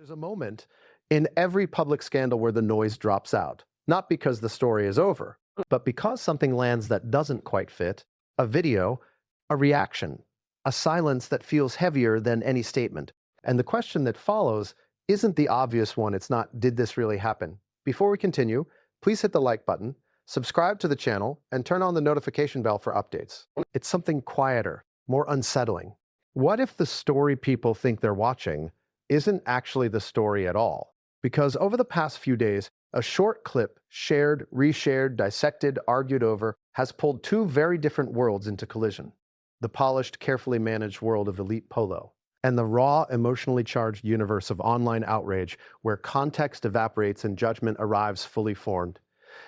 There's a moment in every public scandal where the noise drops out, not because the story is over, but because something lands that doesn't quite fit, a video, a reaction, a silence that feels heavier than any statement. And the question that follows isn't the obvious one. It's not, did this really happen? Before we continue, please hit the like button, subscribe to the channel, and turn on the notification bell for updates. It's something quieter, more unsettling. What if the story people think they're watching isn't actually the story at all? Because over the past few days, a short clip, shared, reshared, dissected, argued over, has pulled two very different worlds into collision. The polished, carefully managed world of elite polo, and the raw, emotionally charged universe of online outrage where context evaporates and judgment arrives fully formed.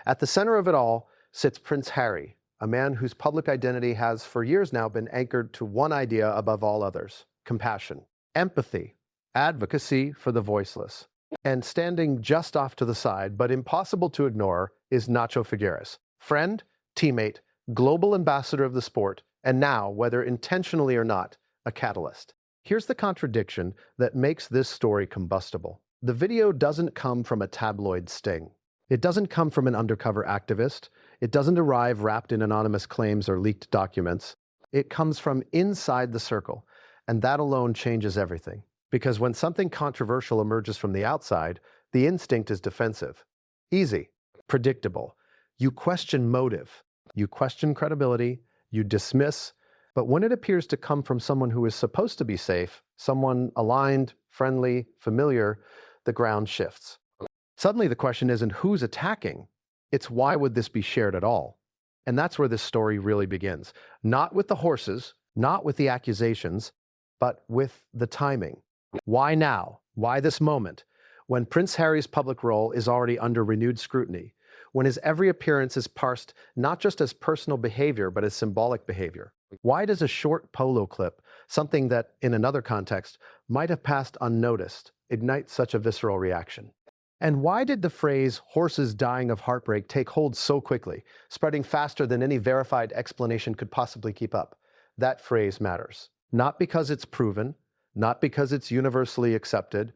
At the center of it all sits Prince Harry, a man whose public identity has for years now been anchored to one idea above all others: compassion, empathy, advocacy for the voiceless. And standing just off to the side, but impossible to ignore, is Nacho Figueras, friend, teammate, global ambassador of the sport, and now, whether intentionally or not, a catalyst. Here's the contradiction that makes this story combustible. The video doesn't come from a tabloid sting. It doesn't come from an undercover activist. It doesn't arrive wrapped in anonymous claims or leaked documents. It comes from inside the circle, and that alone changes everything. Because when something controversial emerges from the outside, the instinct is defensive. Easy, predictable. You question motive, you question credibility, you dismiss, but when it appears to come from someone who is supposed to be safe, someone aligned, friendly, familiar, the ground shifts. Suddenly the question isn't who's attacking, it's why would this be shared at all? And that's where this story really begins. Not with the horses, not with the accusations, but with the timing. Why now? Why this moment? When Prince Harry's public role is already under renewed scrutiny, when his every appearance is parsed not just as personal behavior, but as symbolic behavior. Why does a short polo clip, something that in another context might have passed unnoticed, ignite such a visceral reaction? And why did the phrase "horses dying of heartbreak" take hold so quickly, spreading faster than any verified explanation could possibly keep up? That phrase matters. Not because it's proven, not because it's universally accepted,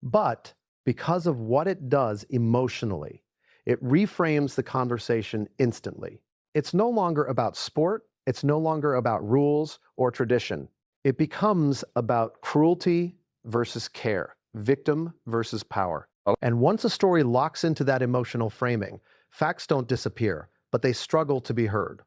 but because of what it does emotionally. It reframes the conversation instantly. It's no longer about sport, it's no longer about rules or tradition. It becomes about cruelty versus care, victim versus power. And once a story locks into that emotional framing, facts don't disappear, but they struggle to be heard.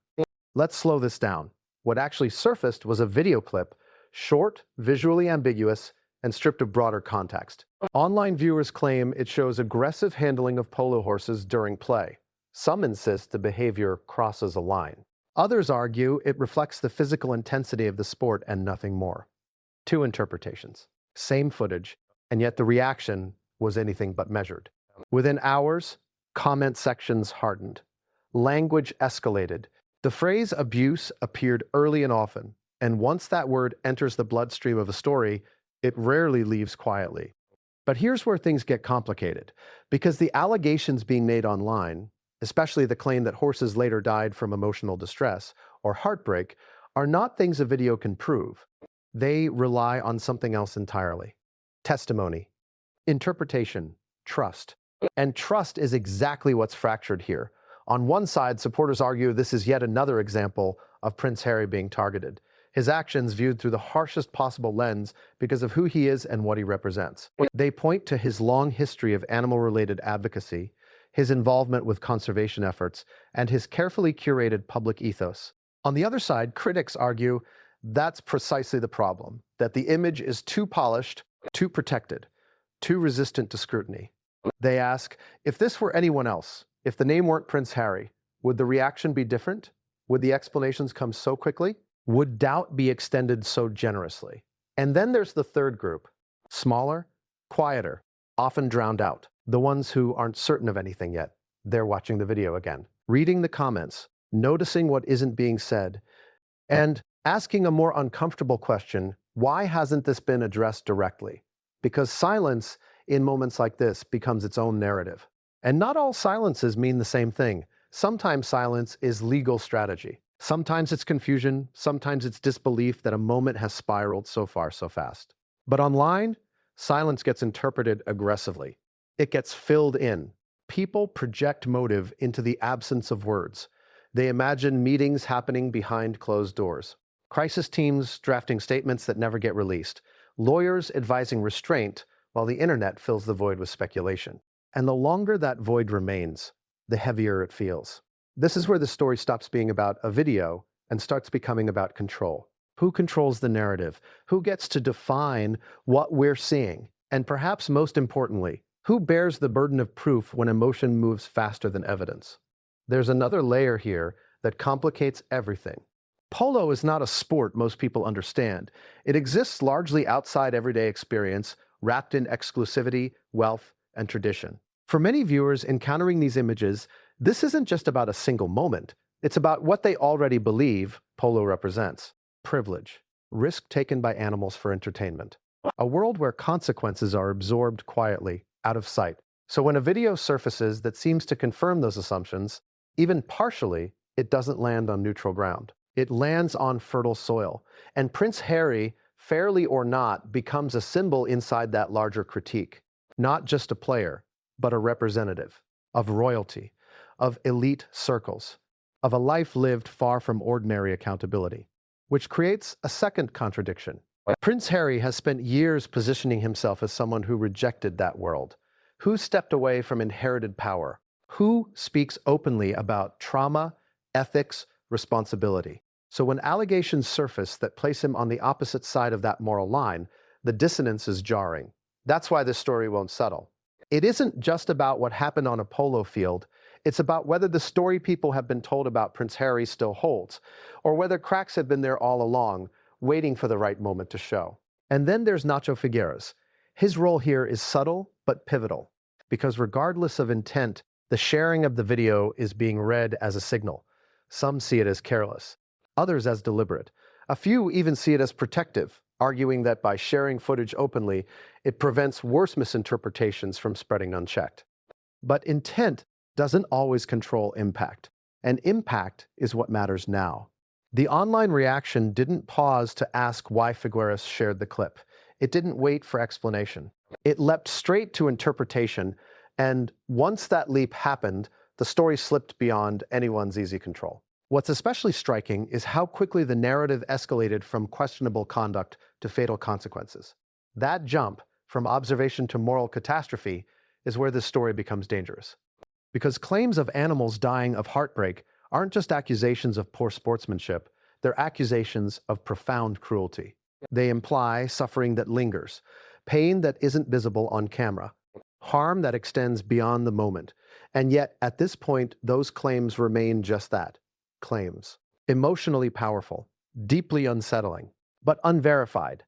Let's slow this down. What actually surfaced was a video clip, short, visually ambiguous, and stripped of broader context. Online viewers claim it shows aggressive handling of polo horses during play. Some insist the behavior crosses a line. Others argue it reflects the physical intensity of the sport and nothing more. Two interpretations. Same footage, and yet the reaction was anything but measured. Within hours, comment sections hardened. Language escalated. The phrase abuse appeared early and often, and once that word enters the bloodstream of a story, it rarely leaves quietly. But here's where things get complicated, because the allegations being made online, especially the claim that horses later died from emotional distress or heartbreak, are not things a video can prove. They rely on something else entirely: testimony, interpretation, trust. And trust is exactly what's fractured here. On one side, supporters argue this is yet another example of Prince Harry being targeted, his actions viewed through the harshest possible lens because of who he is and what he represents. They point to his long history of animal-related advocacy, his involvement with conservation efforts, and his carefully curated public ethos. On the other side, critics argue that's precisely the problem, that the image is too polished, too protected, too resistant to scrutiny. They ask, if this were anyone else, if the name weren't Prince Harry, would the reaction be different? Would the explanations come so quickly? Would doubt be extended so generously? And then there's the third group, smaller, quieter, often drowned out, the ones who aren't certain of anything yet. They're watching the video again, reading the comments, noticing what isn't being said, and asking a more uncomfortable question: why hasn't this been addressed directly? Because silence in moments like this becomes its own narrative. And not all silences mean the same thing. Sometimes silence is legal strategy. Sometimes it's confusion, sometimes it's disbelief that a moment has spiraled so far so fast. But online, Silence gets interpreted aggressively. It gets filled in. People project motive into the absence of words. They imagine meetings happening behind closed doors. Crisis teams drafting statements that never get released. Lawyers advising restraint while the internet fills the void with speculation. And the longer that void remains, the heavier it feels. This is where the story stops being about a video and starts becoming about control. Who controls the narrative? Who gets to define what we're seeing? And perhaps most importantly, who bears the burden of proof when emotion moves faster than evidence? There's another layer here that complicates everything. Polo is not a sport most people understand. It exists largely outside everyday experience, wrapped in exclusivity, wealth, and tradition. For many viewers encountering these images, this isn't just about a single moment. It's about what they already believe polo represents. Privilege. Risk taken by animals for entertainment. A world where consequences are absorbed quietly, out of sight. So when a video surfaces that seems to confirm those assumptions, even partially, it doesn't land on neutral ground. It lands on fertile soil. And Prince Harry, fairly or not, becomes a symbol inside that larger critique. Not just a player, but a representative of royalty, of elite circles, of a life lived far from ordinary accountability, which creates a second contradiction. Prince Harry has spent years positioning himself as someone who rejected that world, who stepped away from inherited power, who speaks openly about trauma, ethics, responsibility. So when allegations surface that place him on the opposite side of that moral line, the dissonance is jarring. That's why this story won't settle. It isn't just about what happened on a polo field. It's about whether the story people have been told about Prince Harry still holds, or whether cracks have been there all along, waiting for the right moment to show. And then there's Nacho Figueras. His role here is subtle but pivotal, because regardless of intent, the sharing of the video is being read as a signal. Some see it as careless, others as deliberate. A few even see it as protective, arguing that by sharing footage openly, it prevents worse misinterpretations from spreading unchecked. But intent doesn't always control impact, and impact is what matters now. The online reaction didn't pause to ask why Figueras shared the clip. It didn't wait for explanation. It leapt straight to interpretation, and once that leap happened, the story slipped beyond anyone's easy control. What's especially striking is how quickly the narrative escalated from questionable conduct to fatal consequences. That jump from observation to moral catastrophe is where this story becomes dangerous. Because claims of animals dying of heartbreak aren't just accusations of poor sportsmanship, they're accusations of profound cruelty. They imply suffering that lingers, pain that isn't visible on camera, harm that extends beyond the moment. And yet, at this point, those claims remain just that, claims. Emotionally powerful, deeply unsettling, but unverified,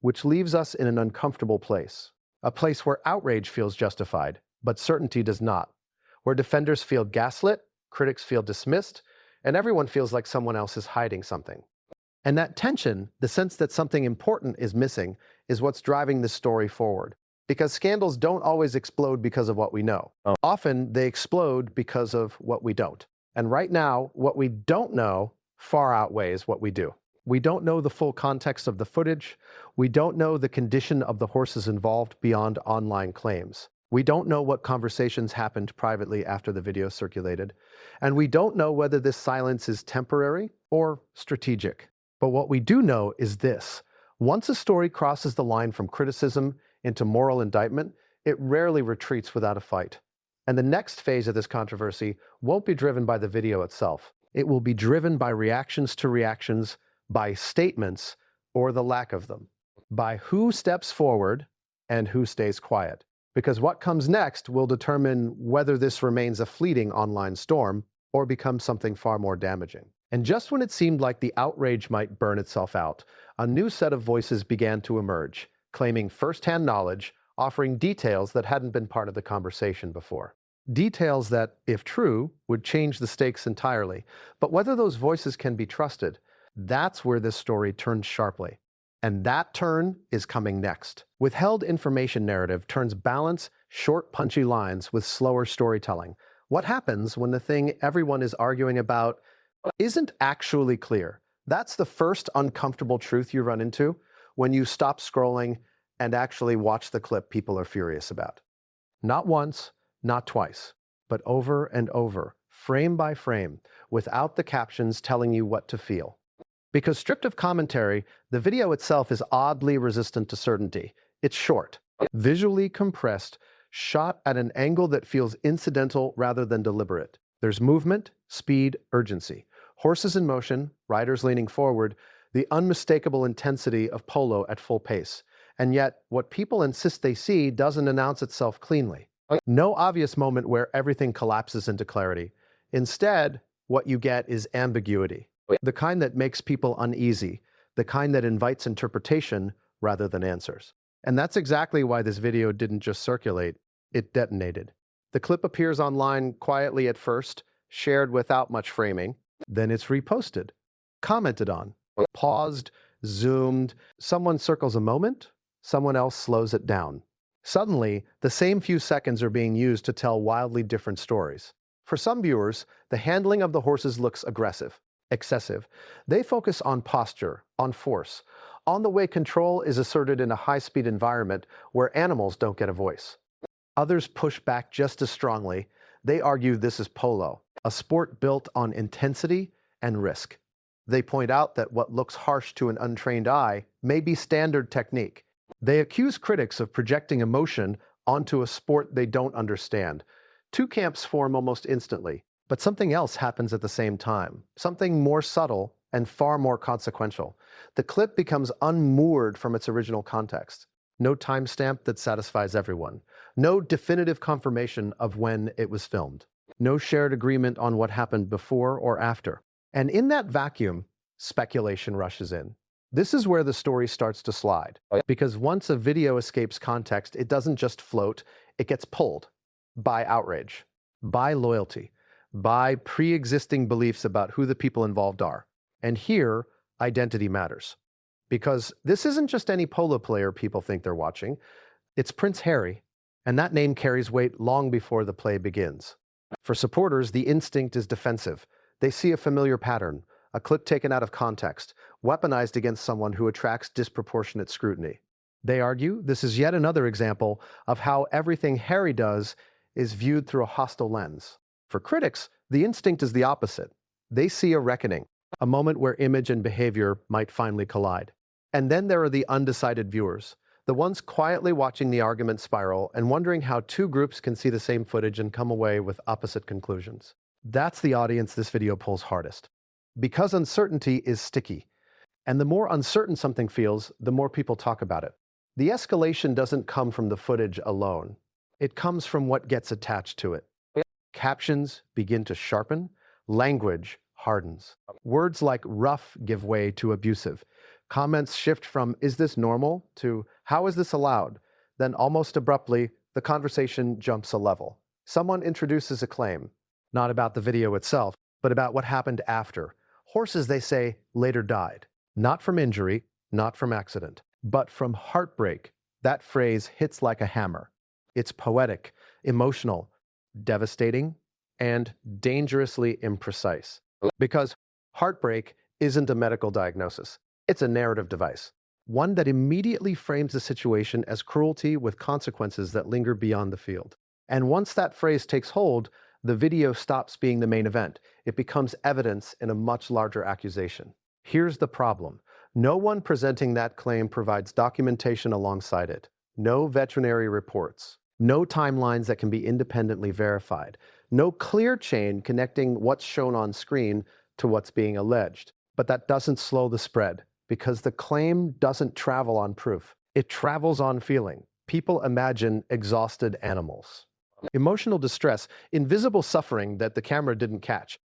which leaves us in an uncomfortable place. A place where outrage feels justified, but certainty does not. Where defenders feel gaslit, critics feel dismissed, and everyone feels like someone else is hiding something. And that tension, the sense that something important is missing, is what's driving this story forward. Because scandals don't always explode because of what we know. Often they explode because of what we don't. And right now, what we don't know far outweighs what we do. We don't know the full context of the footage. We don't know the condition of the horses involved beyond online claims. We don't know what conversations happened privately after the video circulated. And we don't know whether this silence is temporary or strategic. But what we do know is this. Once a story crosses the line from criticism into moral indictment, it rarely retreats without a fight. And the next phase of this controversy won't be driven by the video itself. It will be driven by reactions to reactions, by statements or the lack of them, by who steps forward and who stays quiet. Because what comes next will determine whether this remains a fleeting online storm or becomes something far more damaging. And just when it seemed like the outrage might burn itself out, a new set of voices began to emerge, claiming first-hand knowledge, offering details that hadn't been part of the conversation before. Details that, if true, would change the stakes entirely. But whether those voices can be trusted, that's where this story turns sharply. And that turn is coming next. Withheld information narrative turns balance, short, punchy lines with slower storytelling. What happens when the thing everyone is arguing about isn't actually clear? That's the first uncomfortable truth you run into when you stop scrolling and actually watch the clip people are furious about. Not once, not twice, but over and over, frame by frame, without the captions telling you what to feel. Because stripped of commentary, the video itself is oddly resistant to certainty. It's short, visually compressed, shot at an angle that feels incidental rather than deliberate. There's movement, speed, urgency. Horses in motion, riders leaning forward, the unmistakable intensity of polo at full pace. And yet, what people insist they see doesn't announce itself cleanly. No obvious moment where everything collapses into clarity. Instead, what you get is ambiguity. The kind that makes people uneasy, the kind that invites interpretation rather than answers. And that's exactly why this video didn't just circulate, it detonated. The clip appears online quietly at first, shared without much framing, then it's reposted, commented on, paused, zoomed, someone circles a moment, someone else slows it down. Suddenly, the same few seconds are being used to tell wildly different stories. For some viewers, the handling of the horses looks aggressive, excessive. They focus on posture, on force, on the way control is asserted in a high-speed environment where animals don't get a voice. Others push back just as strongly. They argue this is polo, a sport built on intensity and risk. They point out that what looks harsh to an untrained eye may be standard technique. They accuse critics of projecting emotion onto a sport they don't understand. Two camps form almost instantly, but something else happens at the same time, something more subtle and far more consequential. The clip becomes unmoored from its original context. No timestamp that satisfies everyone. No definitive confirmation of when it was filmed. No shared agreement on what happened before or after. And in that vacuum, speculation rushes in. This is where the story starts to slide. Because once a video escapes context, it doesn't just float, it gets pulled by outrage, by loyalty, by pre-existing beliefs about who the people involved are. And here, identity matters. Because this isn't just any polo player people think they're watching, it's Prince Harry, and that name carries weight long before the play begins. For supporters, the instinct is defensive. They see a familiar pattern, a clip taken out of context, weaponized against someone who attracts disproportionate scrutiny. They argue this is yet another example of how everything Harry does is viewed through a hostile lens. For critics, the instinct is the opposite. They see a reckoning, a moment where image and behavior might finally collide. And then there are the undecided viewers, the ones quietly watching the argument spiral and wondering how two groups can see the same footage and come away with opposite conclusions. That's the audience this video pulls hardest. Because uncertainty is sticky, and the more uncertain something feels, the more people talk about it. The escalation doesn't come from the footage alone. It comes from what gets attached to it. Captions begin to sharpen, language hardens. Words like rough give way to abusive. Comments shift from, "Is this normal?" to, "How is this allowed?" Then almost abruptly, the conversation jumps a level. Someone introduces a claim, not about the video itself, but about what happened after. Horses, they say, later died. Not from injury, not from accident, but from heartbreak. That phrase hits like a hammer. It's poetic, emotional, devastating, and dangerously imprecise. Because heartbreak isn't a medical diagnosis. It's a narrative device, one that immediately frames the situation as cruelty with consequences that linger beyond the field. And once that phrase takes hold, the video stops being the main event. It becomes evidence in a much larger accusation. Here's the problem. No one presenting that claim provides documentation alongside it. No veterinary reports. No timelines that can be independently verified. No clear chain connecting what's shown on screen to what's being alleged. But that doesn't slow the spread, because the claim doesn't travel on proof. It travels on feeling. People imagine exhausted animals. Emotional distress, invisible suffering that the camera didn't catch.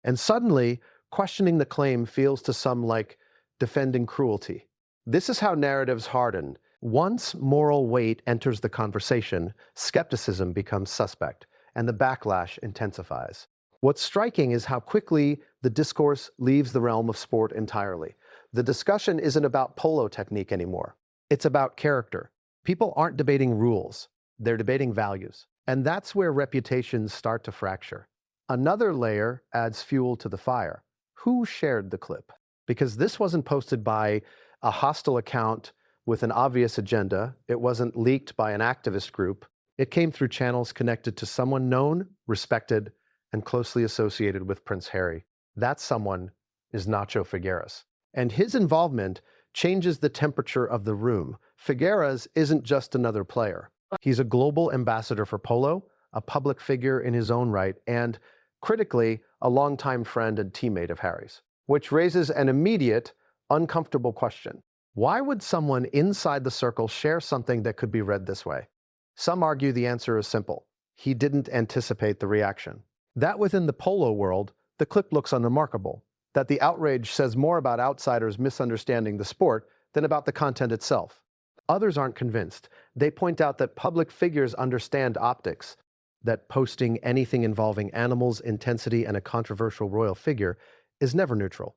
And suddenly, questioning the claim feels to some like defending cruelty. This is how narratives harden. Once moral weight enters the conversation, skepticism becomes suspect, and the backlash intensifies. What's striking is how quickly the discourse leaves the realm of sport entirely. The discussion isn't about polo technique anymore. It's about character. People aren't debating rules. They're debating values. And that's where reputations start to fracture. Another layer adds fuel to the fire. Who shared the clip? Because this wasn't posted by a hostile account with an obvious agenda. It wasn't leaked by an activist group. It came through channels connected to someone known, respected, and closely associated with Prince Harry. That someone is Nacho Figueras. And his involvement changes the temperature of the room. Figueras isn't just another player. He's a global ambassador for polo, a public figure in his own right, and, critically, a longtime friend and teammate of Harry's. Which raises an immediate, uncomfortable question. Why would someone inside the circle share something that could be read this way? Some argue the answer is simple. He didn't anticipate the reaction. That within the polo world, the clip looks unremarkable. That the outrage says more about outsiders misunderstanding the sport than about the content itself. Others aren't convinced. They point out that public figures understand optics, that posting anything involving animals, intensity, and a controversial royal figure is never neutral.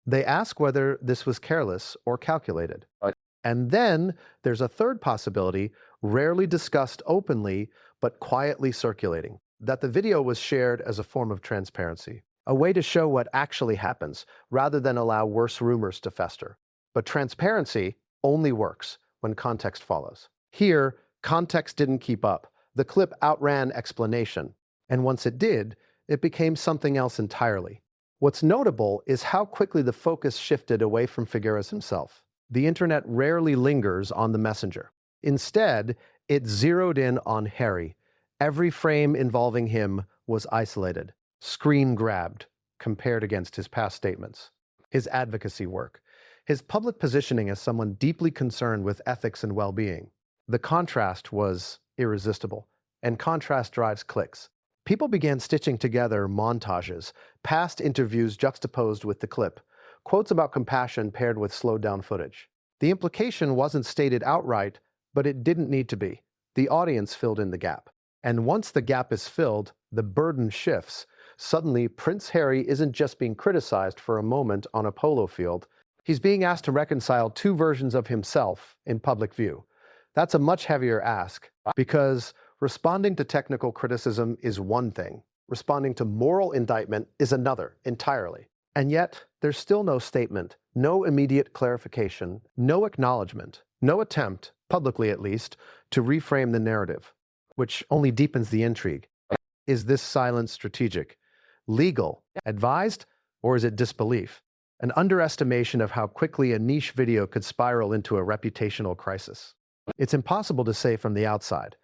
They ask whether this was careless or calculated. And then there's a third possibility, rarely discussed openly, but quietly circulating, that the video was shared as a form of transparency, a way to show what actually happens, rather than allow worse rumors to fester. But transparency only works when context follows. Here, context didn't keep up. The clip outran explanation, and once it did, it became something else entirely. What's notable is how quickly the focus shifted away from Figueras himself. The internet rarely lingers on the messenger. Instead, it zeroed in on Harry. Every frame involving him was isolated, screen grabbed, compared against his past statements, his advocacy work, his public positioning as someone deeply concerned with ethics and well-being. The contrast was irresistible, and contrast drives clicks. People began stitching together montages, past interviews juxtaposed with the clip, quotes about compassion paired with slowed-down footage. The implication wasn't stated outright, but it didn't need to be. The audience filled in the gap. And once the gap is filled, the burden shifts. Suddenly, Prince Harry isn't just being criticized for a moment on a polo field. He's being asked to reconcile two versions of himself in public view. That's a much heavier ask, because responding to technical criticism is one thing. Responding to moral indictment is another entirely. And yet, there's still no statement, no immediate clarification, no acknowledgement, no attempt, publicly at least, to reframe the narrative, which only deepens the intrigue. Is this silence strategic, legal, advised, or is it disbelief? An underestimation of how quickly a niche video could spiral into a reputational crisis. It's impossible to say from the outside,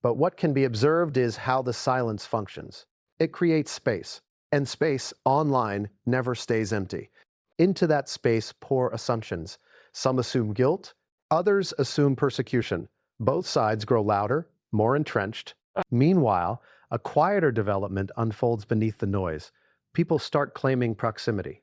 but what can be observed is how the silence functions. It creates space, and space online never stays empty. Into that space pour assumptions. Some assume guilt, others assume persecution. Both sides grow louder, more entrenched. Meanwhile, a quieter development unfolds beneath the noise. People start claiming proximity.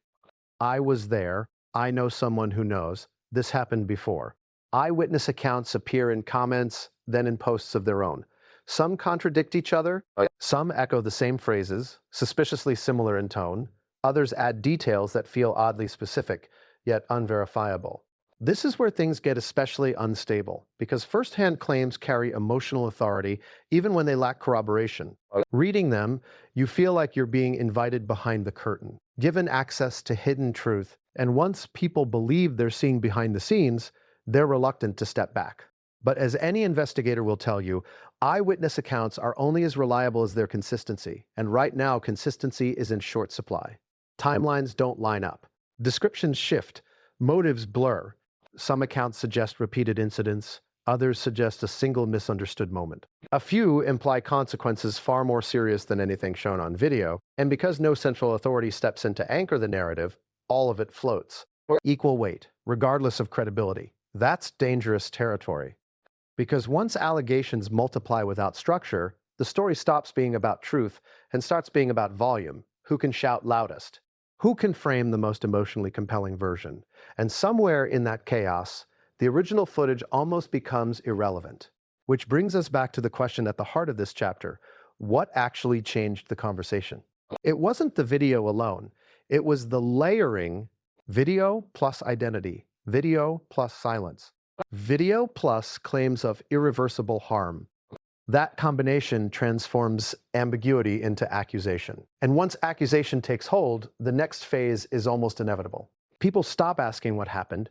I was there. I know someone who knows. This happened before. Eyewitness accounts appear in comments, then in posts of their own. Some contradict each other. Some echo the same phrases, suspiciously similar in tone. Others add details that feel oddly specific, yet unverifiable. This is where things get especially unstable, because first-hand claims carry emotional authority even when they lack corroboration. Reading them, you feel like you're being invited behind the curtain, given access to hidden truth, and once people believe they're seeing behind the scenes, they're reluctant to step back. But as any investigator will tell you, eyewitness accounts are only as reliable as their consistency, and right now consistency is in short supply. Timelines don't line up. Descriptions shift. Motives blur. Some accounts suggest repeated incidents, others suggest a single misunderstood moment. A few imply consequences far more serious than anything shown on video, and because no central authority steps in to anchor the narrative, all of it floats. Equal weight, regardless of credibility. That's dangerous territory. Because once allegations multiply without structure, the story stops being about truth and starts being about volume. Who can shout loudest? Who can frame the most emotionally compelling version? And somewhere in that chaos, the original footage almost becomes irrelevant. Which brings us back to the question at the heart of this chapter. What actually changed the conversation? It wasn't the video alone. It was the layering, video plus identity, video plus silence, video plus claims of irreversible harm. That combination transforms ambiguity into accusation. And once accusation takes hold, the next phase is almost inevitable. People stop asking what happened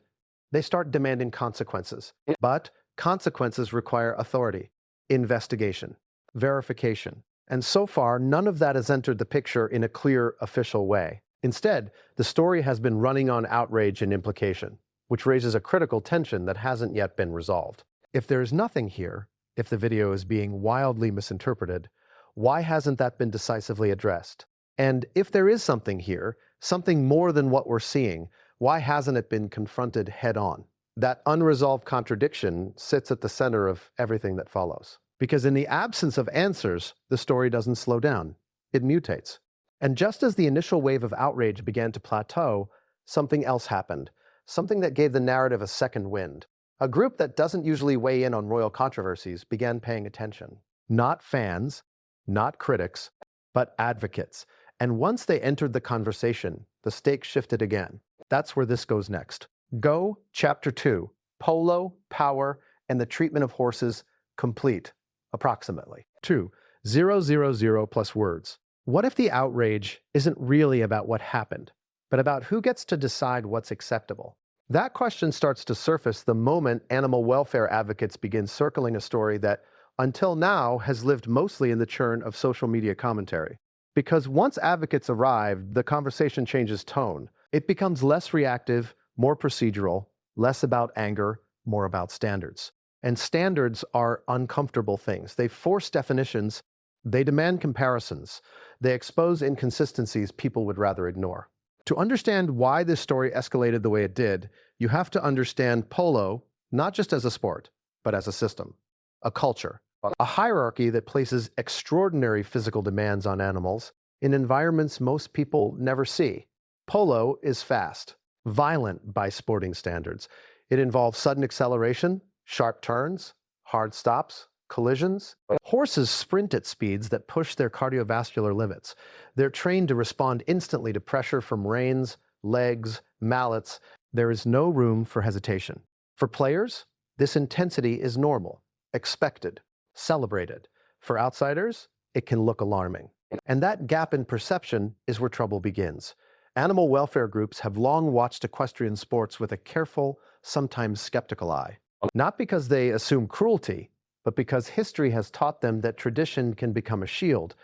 They start demanding consequences. But consequences require authority, investigation, verification. And so far, none of that has entered the picture in a clear, official way. Instead, the story has been running on outrage and implication, which raises a critical tension that hasn't yet been resolved. If there is nothing here, if the video is being wildly misinterpreted, why hasn't that been decisively addressed? And if there is something here, something more than what we're seeing, why hasn't it been confronted head-on? That unresolved contradiction sits at the center of everything that follows. Because in the absence of answers, the story doesn't slow down. It mutates. And just as the initial wave of outrage began to plateau, something else happened. Something that gave the narrative a second wind. A group that doesn't usually weigh in on royal controversies began paying attention. Not fans, not critics, but advocates. And once they entered the conversation, the stakes shifted again. That's where this goes next. Go, Chapter 2, Polo, Power, and the Treatment of Horses, complete. Approximately. 2,000 plus words. What if the outrage isn't really about what happened, but about who gets to decide what's acceptable? That question starts to surface the moment animal welfare advocates begin circling a story that, until now, has lived mostly in the churn of social media commentary. Because once advocates arrive, the conversation changes tone. It becomes less reactive, more procedural, less about anger, more about standards. And standards are uncomfortable things. They force definitions, they demand comparisons, they expose inconsistencies people would rather ignore. To understand why this story escalated the way it did, you have to understand polo, not just as a sport, but as a system, a culture, a hierarchy that places extraordinary physical demands on animals in environments most people never see. Polo is fast, violent by sporting standards. It involves sudden acceleration, sharp turns, hard stops, collisions. Horses sprint at speeds that push their cardiovascular limits. They're trained to respond instantly to pressure from reins, legs, mallets. There is no room for hesitation. For players, this intensity is normal, expected, celebrated. For outsiders, it can look alarming. And that gap in perception is where trouble begins. Animal welfare groups have long watched equestrian sports with a careful, sometimes skeptical eye. Not because they assume cruelty, but because history has taught them that tradition can become a shield,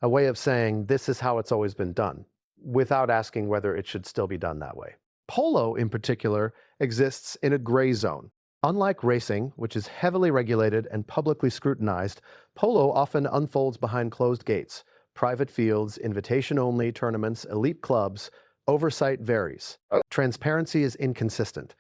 a way of saying this is how it's always been done, without asking whether it should still be done that way. Polo, in particular, exists in a gray zone. Unlike racing, which is heavily regulated and publicly scrutinized, polo often unfolds behind closed gates, private fields, invitation-only tournaments, elite clubs. Oversight varies. Transparency is inconsistent.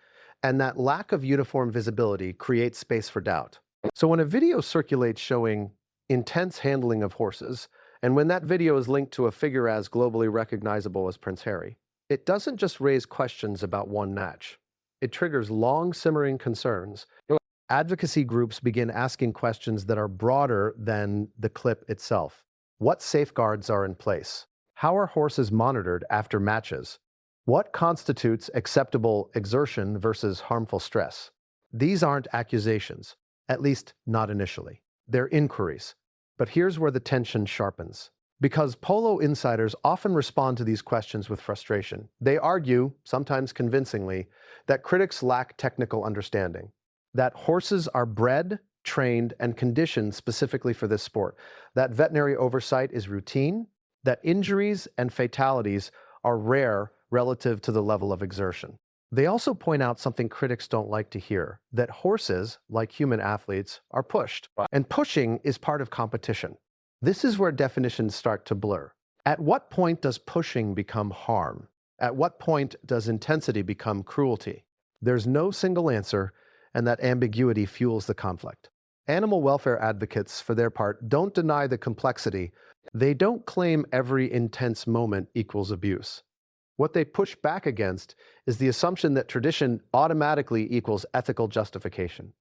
And that lack of uniform visibility creates space for doubt. So when a video circulates showing intense handling of horses, and when that video is linked to a figure as globally recognizable as Prince Harry, it doesn't just raise questions about one match. It triggers long simmering concerns. Advocacy groups begin asking questions that are broader than the clip itself. What safeguards are in place? How are horses monitored after matches? What constitutes acceptable exertion versus harmful stress? These aren't accusations, at least not initially. They're inquiries. But here's where the tension sharpens. Because polo insiders often respond to these questions with frustration. They argue, sometimes convincingly, that critics lack technical understanding, that horses are bred, trained, and conditioned specifically for this sport, that veterinary oversight is routine, that injuries and fatalities are rare relative to the level of exertion. They also point out something critics don't like to hear, that horses, like human athletes, are pushed. And pushing is part of competition. This is where definitions start to blur. At what point does pushing become harm? At what point does intensity become cruelty? There's no single answer, and that ambiguity fuels the conflict. Animal welfare advocates, for their part, don't deny the complexity. They don't claim every intense moment equals abuse. What they push back against is the assumption that tradition automatically equals ethical justification.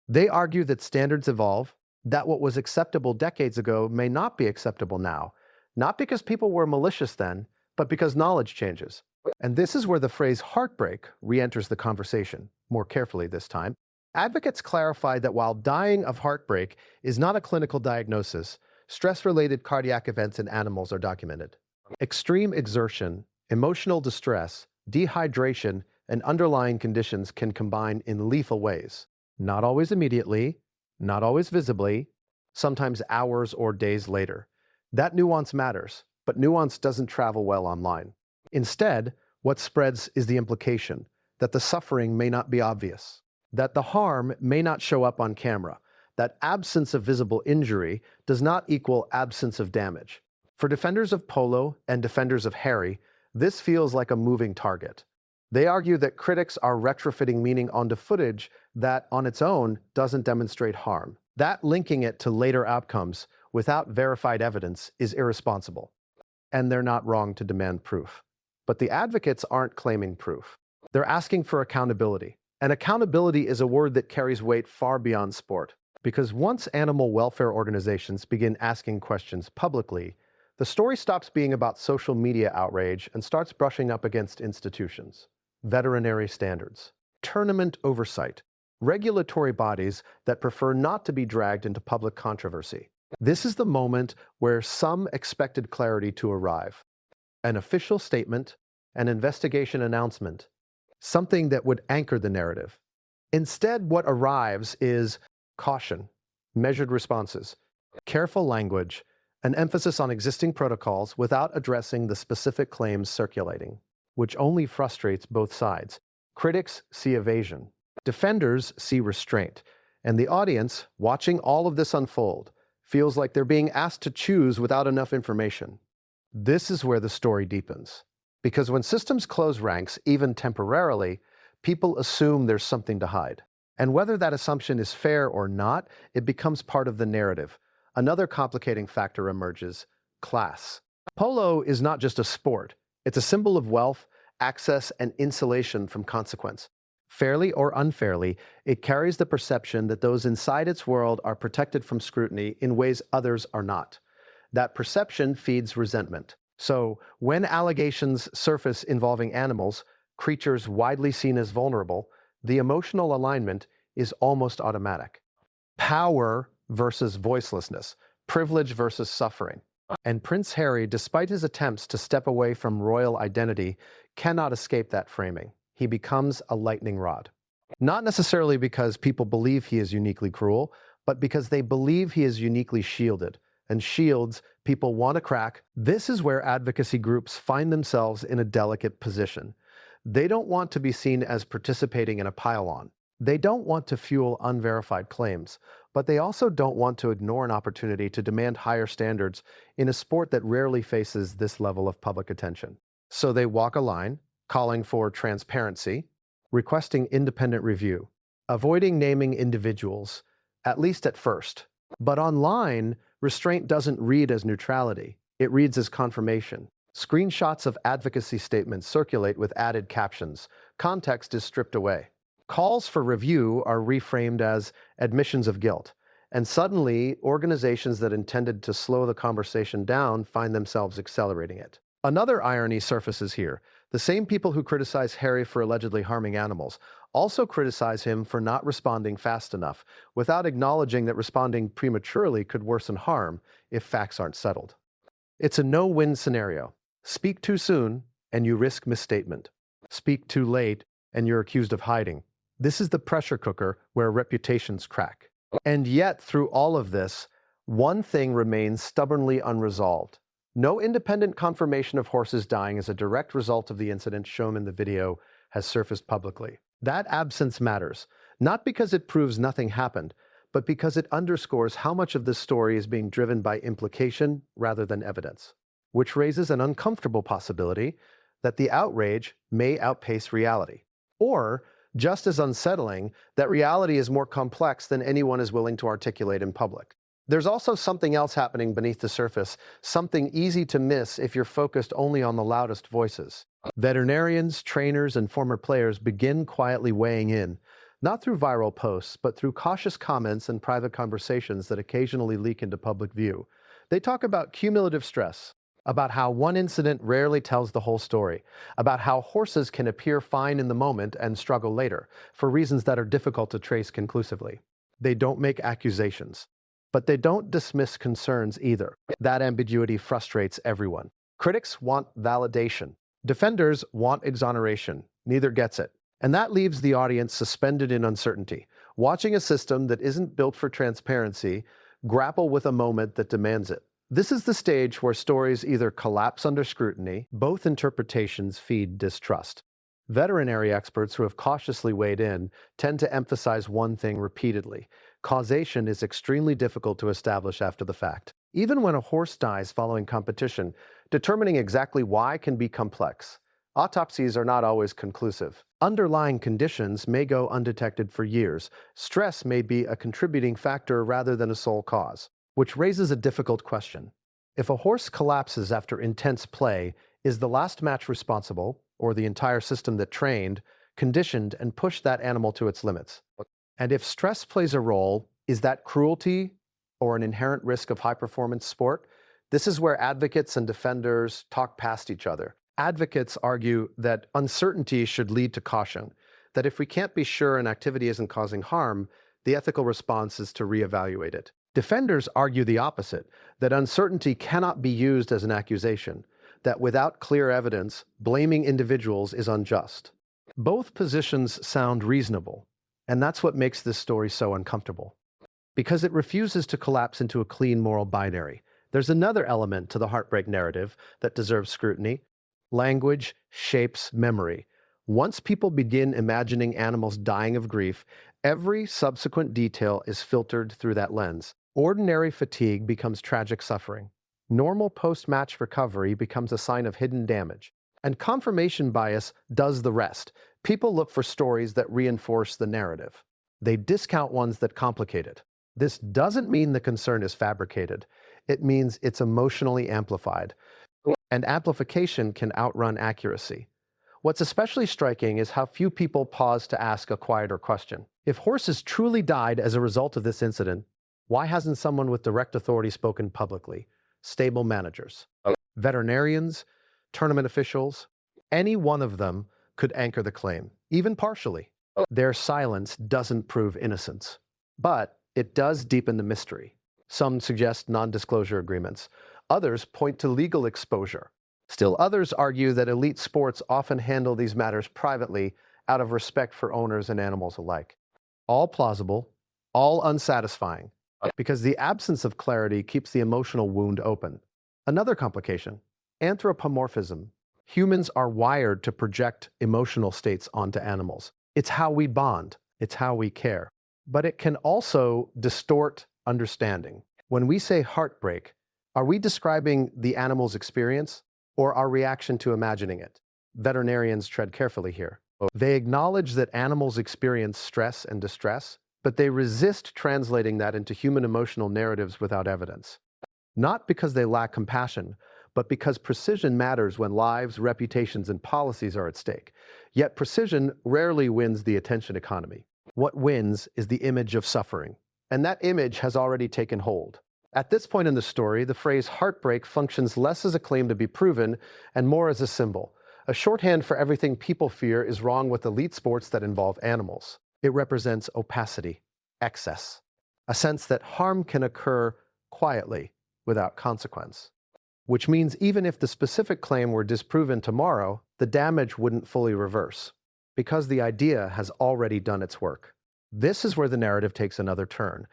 They argue that standards evolve, that what was acceptable decades ago may not be acceptable now, not because people were malicious then, but because knowledge changes. And this is where the phrase heartbreak re-enters the conversation, more carefully this time. Advocates clarify that while dying of heartbreak is not a clinical diagnosis, stress-related cardiac events in animals are documented. Extreme exertion, emotional distress, dehydration, and underlying conditions can combine in lethal ways. Not always immediately, not always visibly, sometimes hours or days later. That nuance matters, but nuance doesn't travel well online. Instead, what spreads is the implication that the suffering may not be obvious, that the harm may not show up on camera, that absence of visible injury does not equal absence of damage. For defenders of Polo and defenders of Harry, this feels like a moving target. They argue that critics are retrofitting meaning onto footage that, on its own, doesn't demonstrate harm. That linking it to later outcomes without verified evidence is irresponsible. And they're not wrong to demand proof. But the advocates aren't claiming proof. They're asking for accountability. And accountability is a word that carries weight far beyond sport. Because once animal welfare organizations begin asking questions publicly, the story stops being about social media outrage and starts brushing up against institutions, veterinary standards, tournament oversight, regulatory bodies that prefer not to be dragged into public controversy. This is the moment where some expected clarity to arrive. An official statement, an investigation announcement, something that would anchor the narrative. Instead, what arrives is caution, measured responses, careful language, an emphasis on existing protocols without addressing the specific claims circulating, which only frustrates both sides. Critics see evasion, defenders see restraint, and the audience, watching all of this unfold, feels like they're being asked to choose without enough information. This is where the story deepens. Because when systems close ranks, even temporarily, people assume there's something to hide. And whether that assumption is fair or not, it becomes part of the narrative. Another complicating factor emerges: class. Polo is not just a sport. It's a symbol of wealth, access, and insulation from consequence. Fairly or unfairly, it carries the perception that those inside its world are protected from scrutiny in ways others are not. That perception feeds resentment. So, when allegations surface involving animals, creatures widely seen as vulnerable, the emotional alignment is almost automatic. Power versus voicelessness, privilege versus suffering. And Prince Harry, despite his attempts to step away from royal identity, cannot escape that framing. He becomes a lightning rod. Not necessarily because people believe he is uniquely cruel, but because they believe he is uniquely shielded. And shields people want to crack. This is where advocacy groups find themselves in a delicate position. They don't want to be seen as participating in a pile-on. They don't want to fuel unverified claims, but they also don't want to ignore an opportunity to demand higher standards in a sport that rarely faces this level of public attention. So they walk a line, calling for transparency, requesting independent review, avoiding naming individuals, at least at first. But online, restraint doesn't read as neutrality. It reads as confirmation. Screenshots of advocacy statements circulate with added captions. Context is stripped away. Calls for review are reframed as admissions of guilt, and suddenly, organizations that intended to slow the conversation down find themselves accelerating it. Another irony surfaces here. The same people who criticize Harry for allegedly harming animals also criticize him for not responding fast enough, without acknowledging that responding prematurely could worsen harm if facts aren't settled. It's a no-win scenario. Speak too soon, and you risk misstatement. Speak too late, and you're accused of hiding. This is the pressure cooker where reputations crack. And yet, through all of this, one thing remains stubbornly unresolved. No independent confirmation of horses dying as a direct result of the incident shown in the video has surfaced publicly. That absence matters, not because it proves nothing happened, but because it underscores how much of this story is being driven by implication rather than evidence, which raises an uncomfortable possibility that the outrage may outpace reality. Or, just as unsettling, that reality is more complex than anyone is willing to articulate in public. There's also something else happening beneath the surface, something easy to miss if you're focused only on the loudest voices. Veterinarians, trainers, and former players begin quietly weighing in, not through viral posts, but through cautious comments and private conversations that occasionally leak into public view. They talk about cumulative stress, about how one incident rarely tells the whole story, about how horses can appear fine in the moment and struggle later, for reasons that are difficult to trace conclusively. They don't make accusations, but they don't dismiss concerns either. That ambiguity frustrates everyone. Critics want validation. Defenders want exoneration. Neither gets it. And that leaves the audience suspended in uncertainty, watching a system that isn't built for transparency grapple with a moment that demands it. This is the stage where stories either collapse under scrutiny, both interpretations feed distrust. Veterinary experts who have cautiously weighed in tend to emphasize one thing repeatedly: causation is extremely difficult to establish after the fact. Even when a horse dies following competition, determining exactly why can be complex. Autopsies are not always conclusive. Underlying conditions may go undetected for years. Stress may be a contributing factor rather than a sole cause, which raises a difficult question. If a horse collapses after intense play, is the last match responsible, or the entire system that trained, conditioned, and pushed that animal to its limits? And if stress plays a role, is that cruelty or an inherent risk of high-performance sport? This is where advocates and defenders talk past each other. Advocates argue that uncertainty should lead to caution, that if we can't be sure an activity isn't causing harm, the ethical response is to reevaluate it. Defenders argue the opposite, that uncertainty cannot be used as an accusation, that without clear evidence, blaming individuals is unjust. Both positions sound reasonable, and that's what makes this story so uncomfortable, because it refuses to collapse into a clean moral binary. There's another element to the Heartbreak narrative that deserves scrutiny. Language shapes memory. Once people begin imagining animals dying of grief, every subsequent detail is filtered through that lens. Ordinary fatigue becomes tragic suffering. Normal post-match recovery becomes a sign of hidden damage. And confirmation bias does the rest. People look for stories that reinforce the narrative. They discount ones that complicate it. This doesn't mean the concern is fabricated. It means it's emotionally amplified. And amplification can outrun accuracy. What's especially striking is how few people pause to ask a quieter question. If horses truly died as a result of this incident, why hasn't someone with direct authority spoken publicly? Stable managers, veterinarians, tournament officials, any one of them could anchor the claim, even partially. Their silence doesn't prove innocence, but it does deepen the mystery. Some suggest non-disclosure agreements. Others point to legal exposure. Still others argue that elite sports often handle these matters privately out of respect for owners and animals alike. All plausible, all unsatisfying, because the absence of clarity keeps the emotional wound open. Another complication: anthropomorphism. Humans are wired to project emotional states onto animals. It's how we bond. It's how we care. But it can also distort understanding. When we say heartbreak, are we describing the animal's experience or our reaction to imagining it? Veterinarians tread carefully here. They acknowledge that animals experience stress and distress, but they resist translating that into human emotional narratives without evidence. Not because they lack compassion, but because precision matters when lives, reputations, and policies are at stake. Yet precision rarely wins the attention economy. What wins is the image of suffering, and that image has already taken hold. At this point in the story, the phrase heartbreak functions less as a claim to be proven and more as a symbol. A shorthand for everything people fear is wrong with elite sports that involve animals. It represents opacity, excess, a sense that harm can occur quietly without consequence. Which means even if the specific claim were disproven tomorrow, the damage wouldn't fully reverse, because the idea has already done its work. This is where the narrative takes another turn.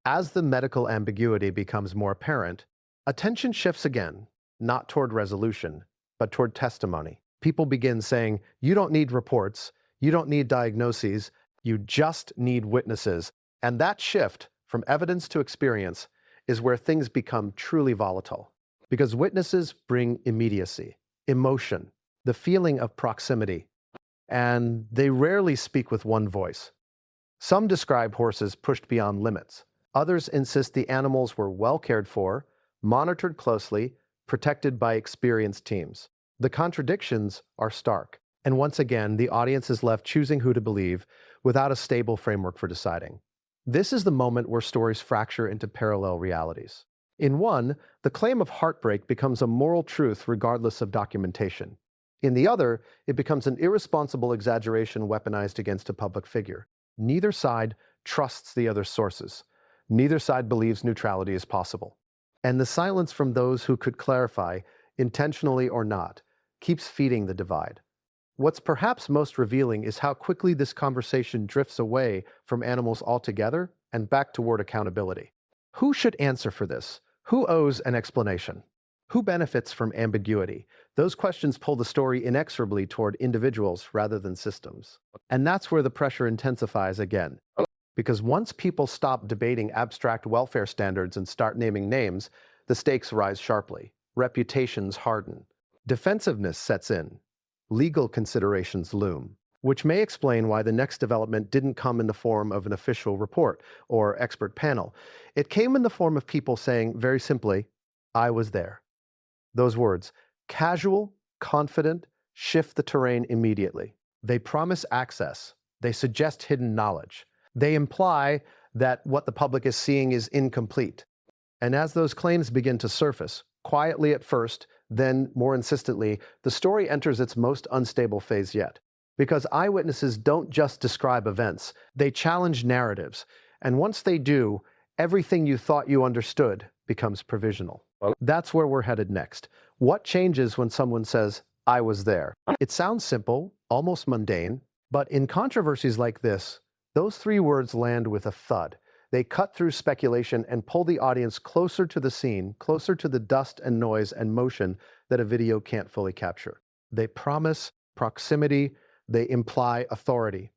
As the medical ambiguity becomes more apparent, attention shifts again, not toward resolution, but toward testimony. People begin saying, you don't need reports, you don't need diagnoses, you just need witnesses. And that shift from evidence to experience is where things become truly volatile. Because witnesses bring immediacy, emotion, the feeling of proximity, and they rarely speak with one voice. Some describe horses pushed beyond limits. Others insist the animals were well cared for, monitored closely, protected by experienced teams. The contradictions are stark, and once again, the audience is left choosing who to believe without a stable framework for deciding. This is the moment where stories fracture into parallel realities. In one, the claim of heartbreak becomes a moral truth regardless of documentation. In the other, it becomes an irresponsible exaggeration weaponized against a public figure. Neither side trusts the other's sources. Neither side believes neutrality is possible. And the silence from those who could clarify, intentionally or not, keeps feeding the divide. What's perhaps most revealing is how quickly this conversation drifts away from animals altogether and back toward accountability. Who should answer for this? Who owes an explanation? Who benefits from ambiguity? Those questions pull the story inexorably toward individuals rather than systems. And that's where the pressure intensifies again. Because once people stop debating abstract welfare standards and start naming names, the stakes rise sharply. Reputations harden. Defensiveness sets in. Legal considerations loom, which may explain why the next development didn't come in the form of an official report or expert panel. It came in the form of people saying, very simply, I was there. Those words, casual, confident, shift the terrain immediately. They promise access. They suggest hidden knowledge. They imply that what the public is seeing is incomplete. And as those claims begin to surface, quietly at first, then more insistently, the story enters its most unstable phase yet. Because eyewitnesses don't just describe events, they challenge narratives. And once they do, everything you thought you understood becomes provisional. That's where we're headed next. What changes when someone says, I was there? It sounds simple, almost mundane, but in controversies like this, those three words land with a thud. They cut through speculation and pull the audience closer to the scene, closer to the dust and noise and motion that a video can't fully capture. They promise proximity, they imply authority,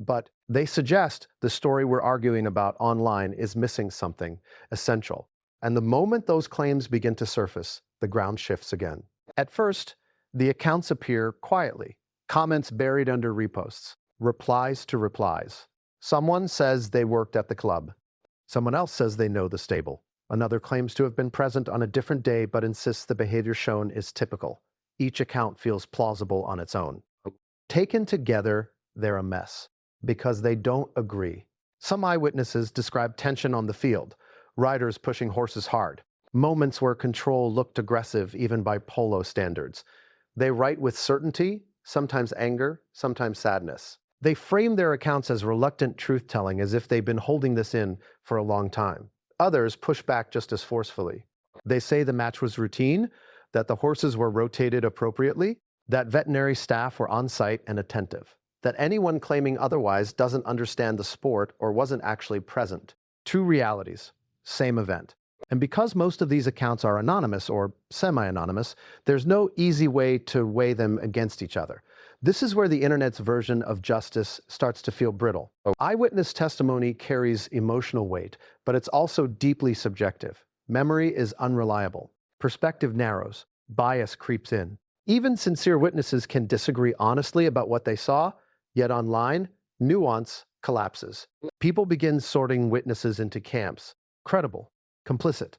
but they suggest the story we're arguing about online is missing something essential. And the moment those claims begin to surface, the ground shifts again. At first, the accounts appear quietly, comments buried under reposts, replies to replies. Someone says they worked at the club. Someone else says they know the stable. Another claims to have been present on a different day but insists the behavior shown is typical. Each account feels plausible on its own. Taken together, they're a mess because they don't agree. Some eyewitnesses describe tension on the field, riders pushing horses hard, moments where control looked aggressive even by polo standards. They write with certainty, sometimes anger, sometimes sadness. They frame their accounts as reluctant truth-telling, as if they've been holding this in for a long time. Others push back just as forcefully. They say the match was routine, that the horses were rotated appropriately, that veterinary staff were on site and attentive, that anyone claiming otherwise doesn't understand the sport or wasn't actually present. Two realities, same event. And because most of these accounts are anonymous or semi-anonymous, there's no easy way to weigh them against each other. This is where the internet's version of justice starts to feel brittle. Eyewitness testimony carries emotional weight, but it's also deeply subjective. Memory is unreliable. Perspective narrows. Bias creeps in. Even sincere witnesses can disagree honestly about what they saw, yet online, nuance collapses. People begin sorting witnesses into camps. Credible, complicit,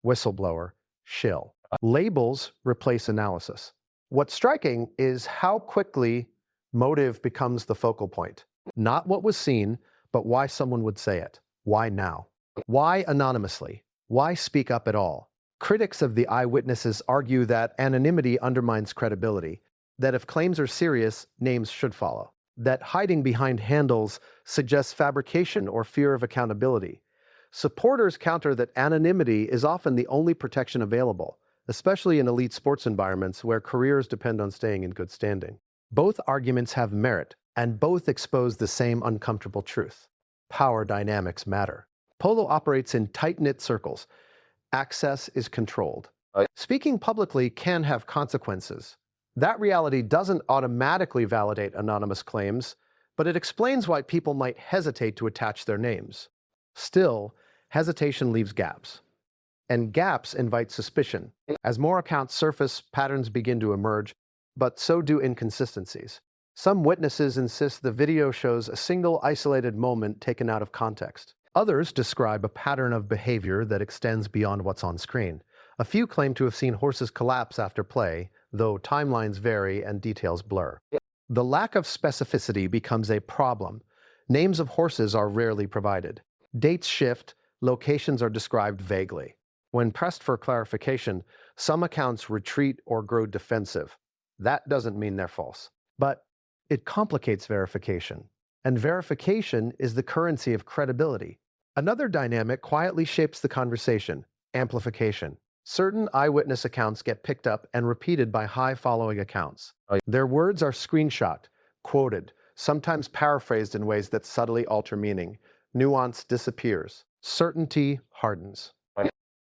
whistleblower, shill. Labels replace analysis. What's striking is how quickly motive becomes the focal point. Not what was seen, but why someone would say it. Why now? Why anonymously? Why speak up at all? Critics of the eyewitnesses argue that anonymity undermines credibility, that if claims are serious, names should follow, that hiding behind handles suggests fabrication or fear of accountability. Supporters counter that anonymity is often the only protection available, especially in elite sports environments where careers depend on staying in good standing. Both arguments have merit, and both expose the same uncomfortable truth. Power dynamics matter. Polo operates in tight-knit circles. Access is controlled. Speaking publicly can have consequences. That reality doesn't automatically validate anonymous claims, but it explains why people might hesitate to attach their names. Still, hesitation leaves gaps. And gaps invite suspicion. As more accounts surface, patterns begin to emerge, but so do inconsistencies. Some witnesses insist the video shows a single isolated moment taken out of context. Others describe a pattern of behavior that extends beyond what's on screen. A few claim to have seen horses collapse after play, though timelines vary and details blur. The lack of specificity becomes a problem. Names of horses are rarely provided. Dates shift, locations are described vaguely. When pressed for clarification, some accounts retreat or grow defensive. That doesn't mean they're false, but it complicates verification. And verification is the currency of credibility. Another dynamic quietly shapes the conversation: amplification. Certain eyewitness accounts get picked up and repeated by high-following accounts. Their words are screenshot, quoted, sometimes paraphrased in ways that subtly alter meaning. Nuance disappears. Certainty hardens.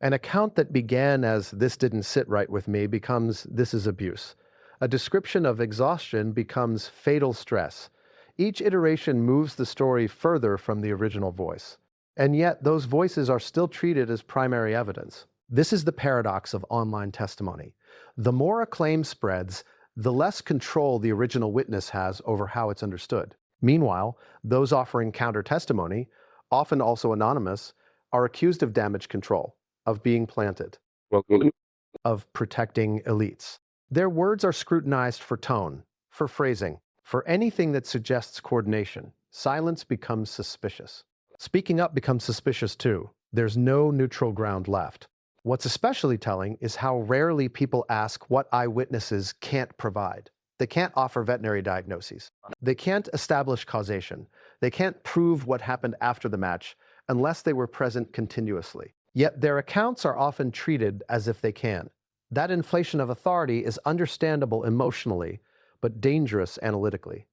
An account that began as "this didn't sit right with me" becomes "this is abuse." A description of exhaustion becomes fatal stress. Each iteration moves the story further from the original voice. And yet, those voices are still treated as primary evidence. This is the paradox of online testimony. The more a claim spreads, the less control the original witness has over how it's understood. Meanwhile, those offering counter-testimony, often also anonymous, are accused of damage control, of being planted, of protecting elites. Their words are scrutinized for tone, for phrasing, for anything that suggests coordination. Silence becomes suspicious. Speaking up becomes suspicious too. There's no neutral ground left. What's especially telling is how rarely people ask what eyewitnesses can't provide. They can't offer veterinary diagnoses. They can't establish causation. They can't prove what happened after the match unless they were present continuously. Yet their accounts are often treated as if they can. That inflation of authority is understandable emotionally, but dangerous analytically,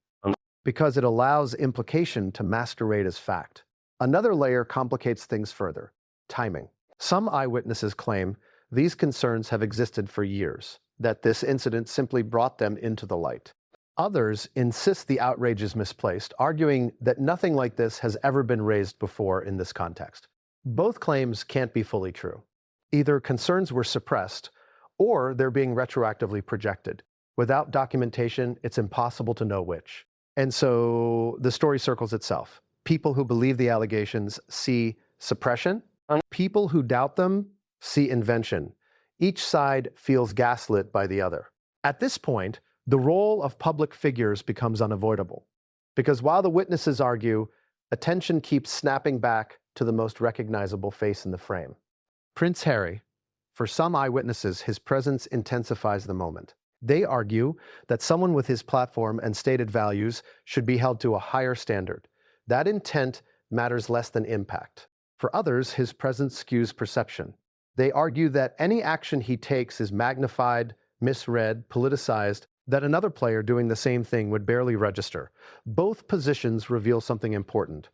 because it allows implication to masquerade as fact. Another layer complicates things further: timing. Some eyewitnesses claim these concerns have existed for years, that this incident simply brought them into the light. Others insist the outrage is misplaced, arguing that nothing like this has ever been raised before in this context. Both claims can't be fully true. Either concerns were suppressed, or they're being retroactively projected. Without documentation, it's impossible to know which. And so the story circles itself. People who believe the allegations see suppression. People who doubt them see invention. Each side feels gaslit by the other. At this point, the role of public figures becomes unavoidable. Because while the witnesses argue, attention keeps snapping back to the most recognizable face in the frame. Prince Harry. For some eyewitnesses, his presence intensifies the moment. They argue that someone with his platform and stated values should be held to a higher standard. That intent matters less than impact. For others, his presence skews perception. They argue that any action he takes is magnified, misread, politicized, that another player doing the same thing would barely register. Both positions reveal something important.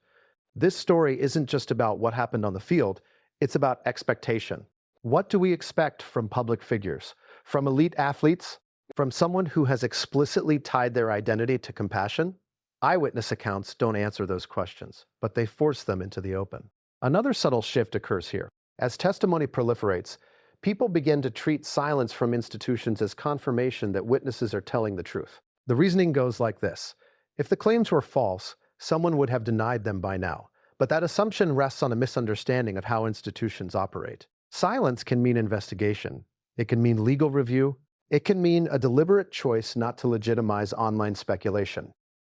This story isn't just about what happened on the field, it's about expectation. What do we expect from public figures? From elite athletes? From someone who has explicitly tied their identity to compassion? Eyewitness accounts don't answer those questions, but they force them into the open. Another subtle shift occurs here. As testimony proliferates, people begin to treat silence from institutions as confirmation that witnesses are telling the truth. The reasoning goes like this: if the claims were false, someone would have denied them by now. But that assumption rests on a misunderstanding of how institutions operate. Silence can mean investigation. It can mean legal review. It can mean a deliberate choice not to legitimize online speculation.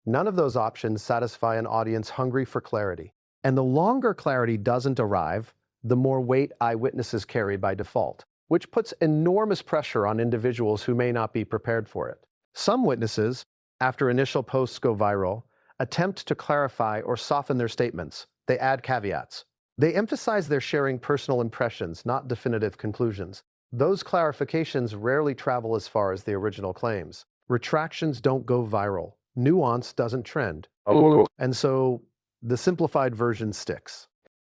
None of those options satisfy an audience hungry for clarity. And the longer clarity doesn't arrive, the more weight eyewitnesses carry by default, which puts enormous pressure on individuals who may not be prepared for it. Some witnesses, after initial posts go viral, attempt to clarify or soften their statements. They add caveats. They emphasize they're sharing personal impressions, not definitive conclusions. Those clarifications rarely travel as far as the original claims. Retractions don't go viral. Nuance doesn't trend. And so the simplified version sticks.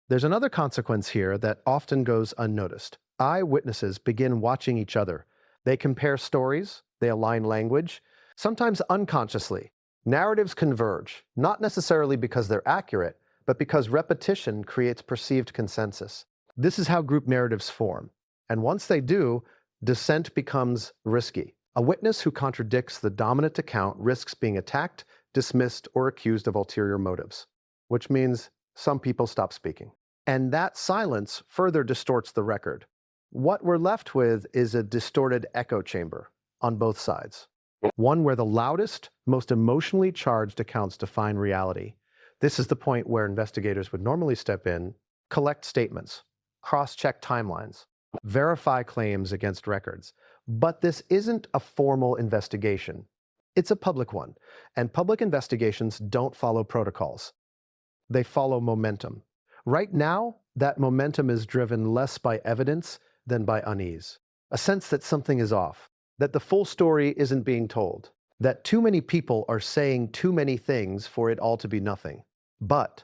There's another consequence here that often goes unnoticed. Eyewitnesses begin watching each other. They compare stories, they align language, sometimes unconsciously. Narratives converge, not necessarily because they're accurate, but because repetition creates perceived consensus. This is how group narratives form. And once they do, dissent becomes risky. A witness who contradicts the dominant account risks being attacked, dismissed, or accused of ulterior motives, which means some people stop speaking. And that silence further distorts the record. What we're left with is a distorted echo chamber on both sides. One where the loudest, most emotionally charged accounts define reality. This is the point where investigators would normally step in, collect statements, cross-check timelines, verify claims against records. But this isn't a formal investigation. It's a public one, and public investigations don't follow protocols. They follow momentum. Right now, that momentum is driven less by evidence than by unease. A sense that something is off, that the full story isn't being told, that too many people are saying too many things for it all to be nothing. But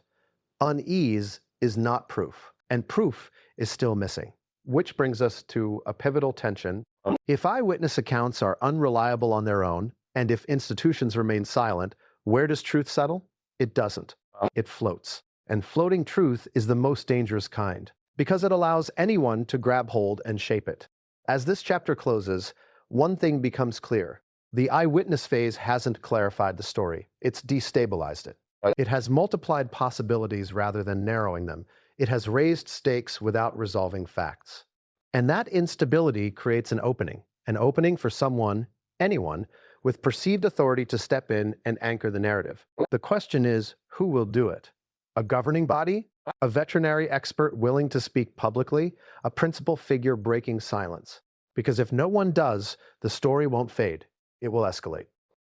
unease is not proof, and proof is still missing. Which brings us to a pivotal tension. If eyewitness accounts are unreliable on their own, and if institutions remain silent, where does truth settle? It doesn't. It floats. And floating truth is the most dangerous kind, because it allows anyone to grab hold and shape it. As this chapter closes, one thing becomes clear. The eyewitness phase hasn't clarified the story. It's destabilized it. It has multiplied possibilities rather than narrowing them. It has raised stakes without resolving facts. And that instability creates an opening for someone, anyone, with perceived authority to step in and anchor the narrative. The question is, who will do it? A governing body? A veterinary expert willing to speak publicly? A principal figure breaking silence? Because if no one does, the story won't fade. It will escalate.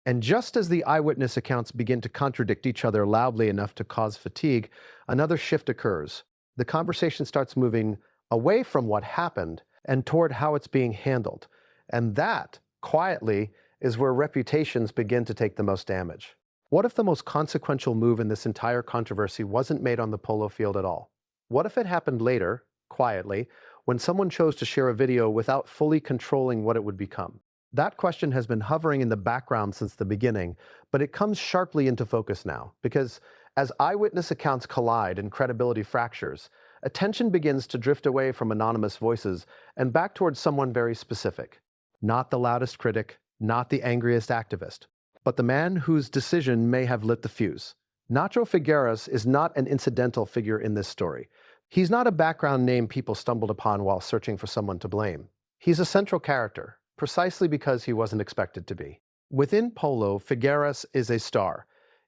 And just as the eyewitness accounts begin to contradict each other loudly enough to cause fatigue, another shift occurs. The conversation starts moving away from what happened and toward how it's being handled. And that, quietly, is where reputations begin to take the most damage. What if the most consequential move in this entire controversy wasn't made on the polo field at all? What if it happened later, quietly, when someone chose to share a video without fully controlling what it would become? That question has been hovering in the background since the beginning, but it comes sharply into focus now, because as eyewitness accounts collide and credibility fractures, attention begins to drift away from anonymous voices and back towards someone very specific. Not the loudest critic, not the angriest activist, but the man whose decision may have lit the fuse. Nacho Figueras is not an incidental figure in this story. He's not a background name people stumbled upon while searching for someone to blame. He's a central character, precisely because he wasn't expected to be. Within polo, Figueras is a star,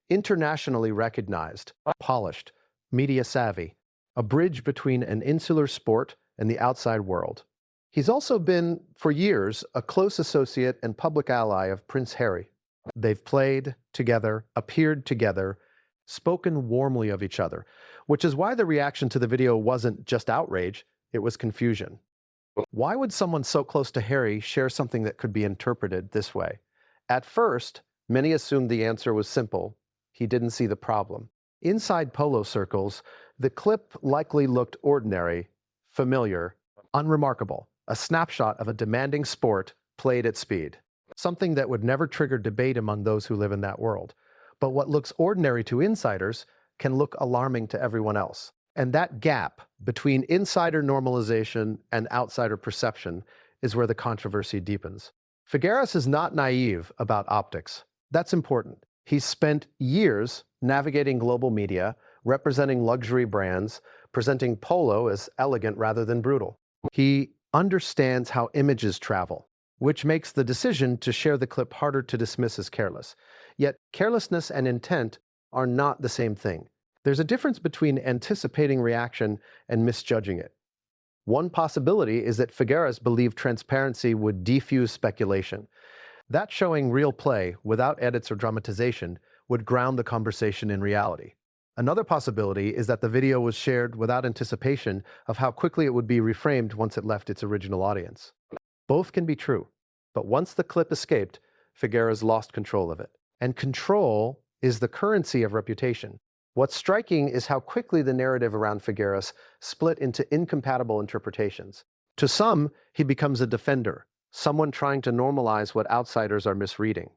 internationally recognized, polished, media savvy, a bridge between an insular sport and the outside world. He's also been, for years, a close associate and public ally of Prince Harry. They've played together, appeared together, spoken warmly of each other, which is why the reaction to the video wasn't just outrage, it was confusion. Why would someone so close to Harry share something that could be interpreted this way? At first, many assumed the answer was simple. He didn't see the problem. Inside polo circles, the clip likely looked ordinary, familiar, unremarkable, a snapshot of a demanding sport played at speed, something that would never trigger debate among those who live in that world. But what looks ordinary to insiders can look alarming to everyone else. And that gap between insider normalization and outsider perception is where the controversy deepens. Figueras is not naive about optics. That's important. He's spent years navigating global media, representing luxury brands, presenting polo as elegant rather than brutal. He understands how images travel, which makes the decision to share the clip harder to dismiss as careless. Yet carelessness and intent are not the same thing. There's a difference between anticipating reaction and misjudging it. One possibility is that Figueras believed transparency would defuse speculation. That showing real play, without edits or dramatization, would ground the conversation in reality. Another possibility is that the video was shared without anticipation of how quickly it would be reframed once it left its original audience. Both can be true, but once the clip escaped, Figueras lost control of it. And control is the currency of reputation. What's striking is how quickly the narrative around Figueras split into incompatible interpretations. To some, he becomes a defender, someone trying to normalize what outsiders are misreading.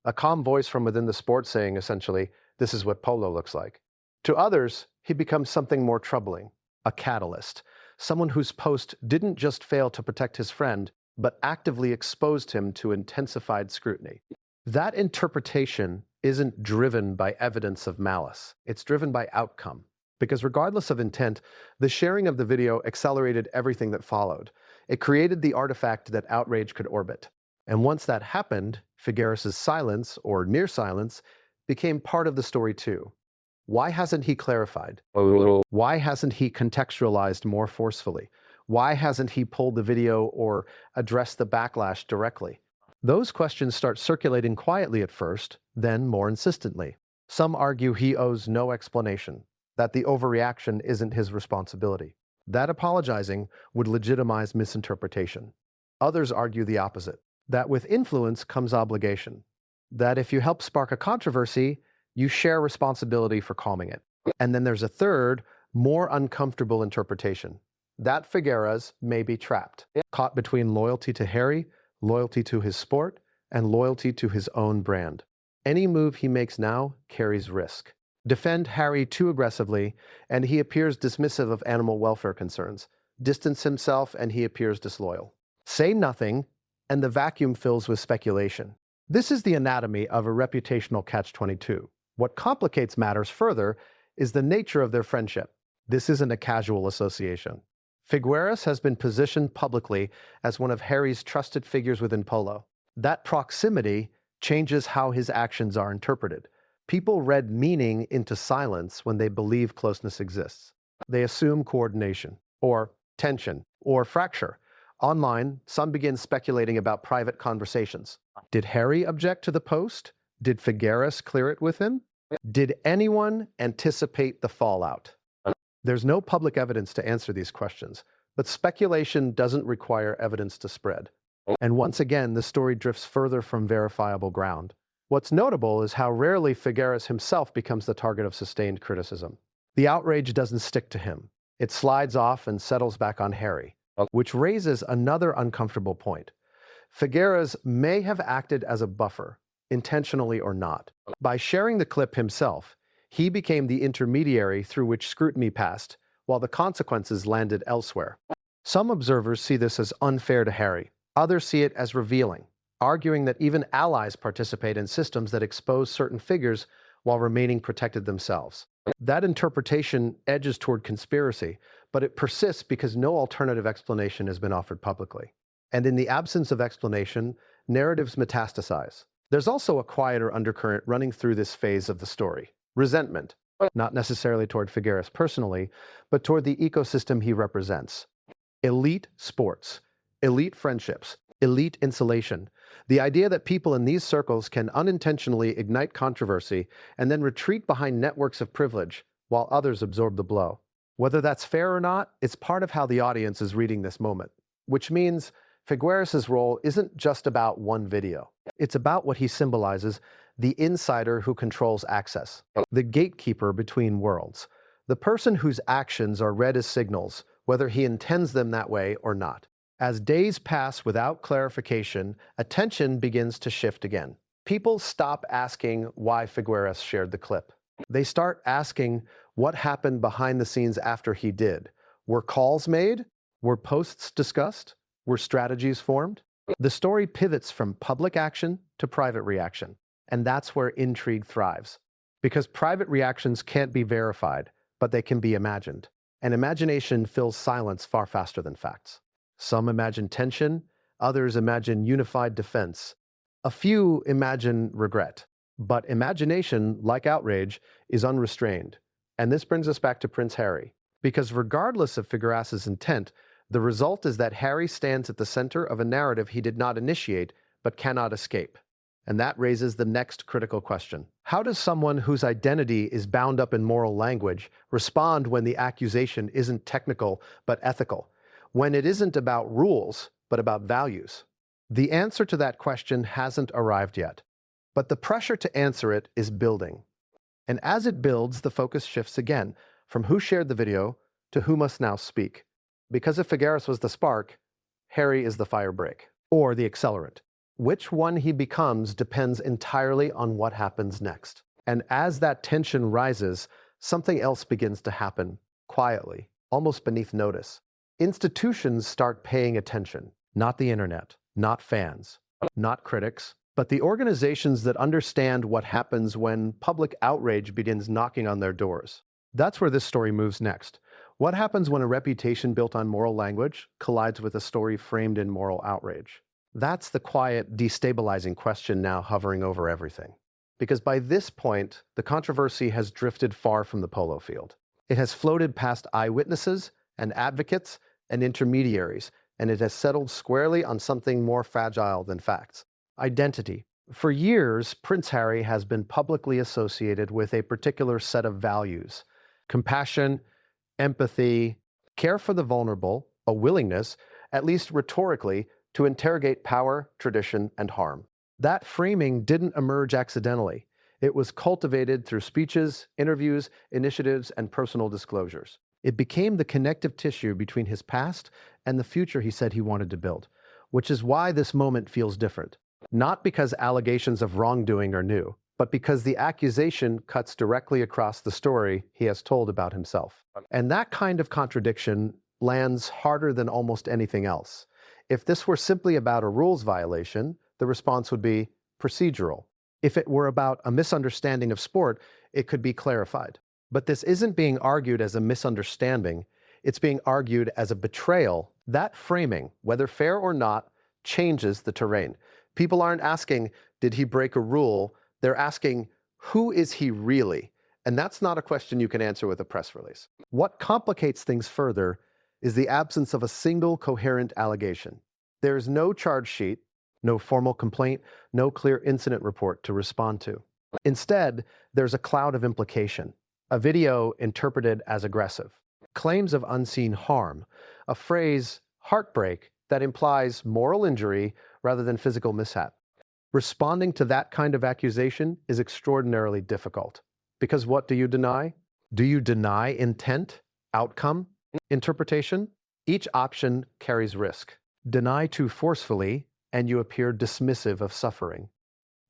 A calm voice from within the sport saying, essentially, this is what polo looks like. To others, he becomes something more troubling, a catalyst, someone whose post didn't just fail to protect his friend, but actively exposed him to intensified scrutiny. That interpretation isn't driven by evidence of malice. It's driven by outcome. Because regardless of intent, the sharing of the video accelerated everything that followed. It created the artifact that outrage could orbit. And once that happened, Figueras' silence, or near silence, became part of the story too. Why hasn't he clarified? Why hasn't he contextualized more forcefully? Why hasn't he pulled the video or addressed the backlash directly? Those questions start circulating quietly at first, then more insistently. Some argue he owes no explanation, that the overreaction isn't his responsibility. That apologizing would legitimize misinterpretation. Others argue the opposite, that with influence comes obligation, that if you help spark a controversy, you share responsibility for calming it. And then there's a third, more uncomfortable interpretation, that Figueras may be trapped, caught between loyalty to Harry, loyalty to his sport, and loyalty to his own brand. Any move he makes now carries risk. Defend Harry too aggressively, and he appears dismissive of animal welfare concerns. Distance himself, and he appears disloyal. Say nothing, and the vacuum fills with speculation. This is the anatomy of a reputational catch-22. What complicates matters further is the nature of their friendship. This isn't a casual association. Figueras has been positioned publicly as one of Harry's trusted figures within polo. That proximity changes how his actions are interpreted. People read meaning into silence when they believe closeness exists. They assume coordination, or tension, or fracture. Online, some begin speculating about private conversations. Did Harry object to the post? Did Figueras clear it with him? Did anyone anticipate the fallout? There's no public evidence to answer these questions, but speculation doesn't require evidence to spread. And once again, the story drifts further from verifiable ground. What's notable is how rarely Figueras himself becomes the target of sustained criticism. The outrage doesn't stick to him. It slides off and settles back on Harry, which raises another uncomfortable point. Figueras may have acted as a buffer, intentionally or not. By sharing the clip himself, he became the intermediary through which scrutiny passed, while the consequences landed elsewhere. Some observers see this as unfair to Harry. Others see it as revealing, arguing that even allies participate in systems that expose certain figures while remaining protected themselves. That interpretation edges toward conspiracy, but it persists because no alternative explanation has been offered publicly. And in the absence of explanation, narratives metastasize. There's also a quieter undercurrent running through this phase of the story. Resentment, not necessarily toward Figueras personally, but toward the ecosystem he represents. Elite sports, elite friendships, elite insulation. The idea that people in these circles can unintentionally ignite controversy and then retreat behind networks of privilege while others absorb the blow. Whether that's fair or not, it's part of how the audience is reading this moment, which means Figueras' role isn't just about one video. It's about what he symbolizes, the insider who controls access, the gatekeeper between worlds, the person whose actions are read as signals, whether he intends them that way or not. As days pass without clarification, attention begins to shift again. People stop asking why Figueras shared the clip. They start asking what happened behind the scenes after he did. Were calls made? Were posts discussed? Were strategies formed? The story pivots from public action to private reaction, and that's where intrigue thrives. Because private reactions can't be verified, but they can be imagined. And imagination fills silence far faster than facts. Some imagine tension, others imagine unified defense. A few imagine regret. But imagination, like outrage, is unrestrained. And this brings us back to Prince Harry. Because regardless of Figueras' intent, the result is that Harry stands at the center of a narrative he did not initiate, but cannot escape. And that raises the next critical question. How does someone whose identity is bound up in moral language respond when the accusation isn't technical but ethical? When it isn't about rules, but about values? The answer to that question hasn't arrived yet. But the pressure to answer it is building. And as it builds, the focus shifts again, from who shared the video to who must now speak. Because if Figueras was the spark, Harry is the firebreak, or the accelerant. Which one he becomes depends entirely on what happens next. And as that tension rises, something else begins to happen, quietly, almost beneath notice. Institutions start paying attention. Not the internet, not fans, not critics, but the organizations that understand what happens when public outrage begins knocking on their doors. That's where this story moves next. What happens when a reputation built on moral language collides with a story framed in moral outrage? That's the quiet, destabilizing question now hovering over everything. Because by this point, the controversy has drifted far from the polo field. It has floated past eyewitnesses and advocates and intermediaries, and it has settled squarely on something more fragile than facts: identity. For years, Prince Harry has been publicly associated with a particular set of values: compassion, empathy, care for the vulnerable, a willingness, at least rhetorically, to interrogate power, tradition, and harm. That framing didn't emerge accidentally. It was cultivated through speeches, interviews, initiatives, and personal disclosures. It became the connective tissue between his past and the future he said he wanted to build, which is why this moment feels different. Not because allegations of wrongdoing are new, but because the accusation cuts directly across the story he has told about himself. And that kind of contradiction lands harder than almost anything else. If this were simply about a rules violation, the response would be procedural. If it were about a misunderstanding of sport, it could be clarified. But this isn't being argued as a misunderstanding, it's being argued as a betrayal. That framing, whether fair or not, changes the terrain. People aren't asking, did he break a rule? They're asking, who is he really? And that's not a question you can answer with a press release. What complicates things further is the absence of a single coherent allegation. There is no charge sheet, no formal complaint, no clear incident report to respond to. Instead, there's a cloud of implication, a video interpreted as aggressive, claims of unseen harm, a phrase, heartbreak, that implies moral injury rather than physical mishap. Responding to that kind of accusation is extraordinarily difficult. Because what do you deny? Do you deny intent, outcome, interpretation? Each option carries risk. Deny too forcefully, and you appear dismissive of suffering.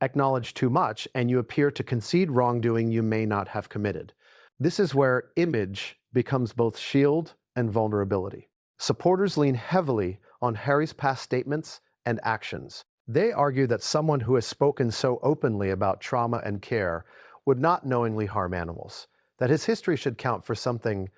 Acknowledge too much, and you appear to concede wrongdoing you may not have committed. This is where image becomes both shield and vulnerability. Supporters lean heavily on Harry's past statements and actions. They argue that someone who has spoken so openly about trauma and care would not knowingly harm animals, that his history should count for something.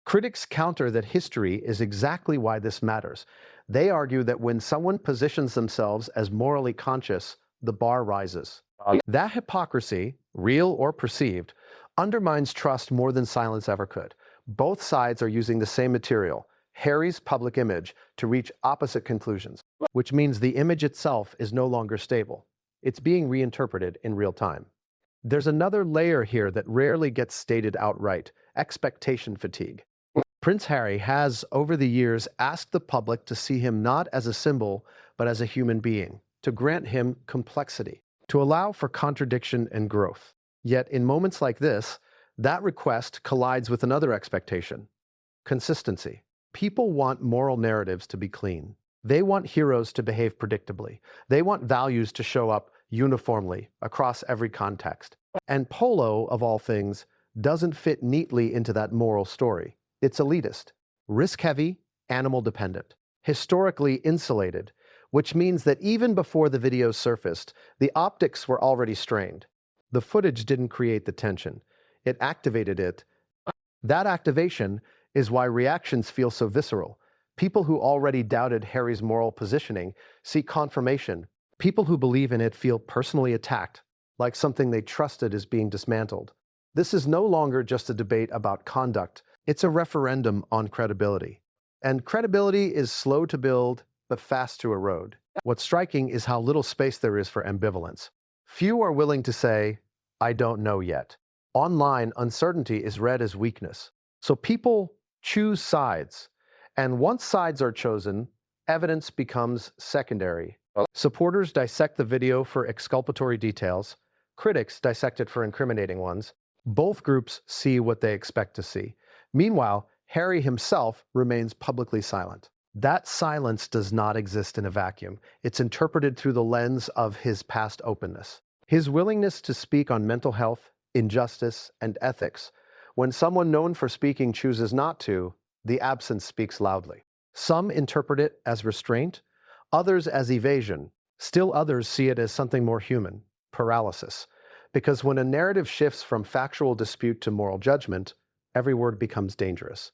Critics counter that history is exactly why this matters. They argue that when someone positions themselves as morally conscious, the bar rises. That hypocrisy, real or perceived, undermines trust more than silence ever could. Both sides are using the same material, Harry's public image, to reach opposite conclusions, which means the image itself is no longer stable. It's being reinterpreted in real time. There's another layer here that rarely gets stated outright: expectation fatigue. Prince Harry has, over the years, asked the public to see him not as a symbol, but as a human being, to grant him complexity, to allow for contradiction and growth. Yet, in moments like this, that request collides with another expectation: consistency. People want moral narratives to be clean. They want heroes to behave predictably. They want values to show up uniformly across every context. And polo, of all things, doesn't fit neatly into that moral story. It's elitist, risk-heavy, animal-dependent, historically insulated, which means that even before the video surfaced, the optics were already strained. The footage didn't create the tension. It activated it. That activation is why reactions feel so visceral. People who already doubted Harry's moral positioning seek confirmation. People who believe in it feel personally attacked, like something they trusted is being dismantled. This is no longer just a debate about conduct. It's a referendum on credibility. And credibility is slow to build, but fast to erode. What's striking is how little space there is for ambivalence. Few are willing to say, "I don't know yet." Online, uncertainty is read as weakness. So people choose sides. And once sides are chosen, evidence becomes secondary. Supporters dissect the video for exculpatory details. Critics dissect it for incriminating ones. Both groups see what they expect to see. Meanwhile, Harry himself remains publicly silent. That silence does not exist in a vacuum. It's interpreted through the lens of his past openness. His willingness to speak on mental health, injustice, and ethics. When someone known for speaking chooses not to, the absence speaks loudly. Some interpret it as restraint, others as evasion. Still others see it as something more human, paralysis. Because when a narrative shifts from factual dispute to moral judgment, every word becomes dangerous.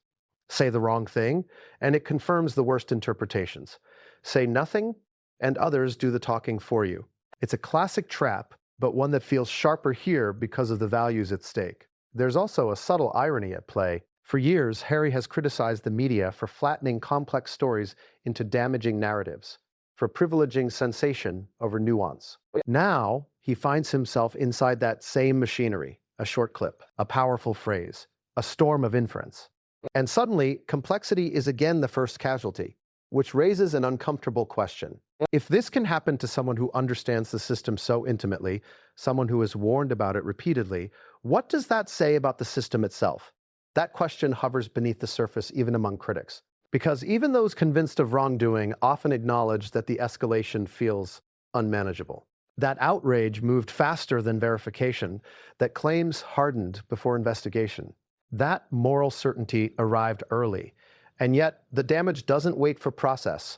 Say the wrong thing, and it confirms the worst interpretations. Say nothing, and others do the talking for you. It's a classic trap, but one that feels sharper here because of the values at stake. There's also a subtle irony at play. For years, Harry has criticized the media for flattening complex stories into damaging narratives, for privileging sensation over nuance. Now, he finds himself inside that same machinery: a short clip, a powerful phrase, a storm of inference. And suddenly, complexity is again the first casualty, which raises an uncomfortable question. If this can happen to someone who understands the system so intimately, someone who is warned about it repeatedly, what does that say about the system itself? That question hovers beneath the surface even among critics, because even those convinced of wrongdoing often acknowledge that the escalation feels unmanageable. That outrage moved faster than verification, that claims hardened before investigation. That moral certainty arrived early, and yet the damage doesn't wait for process.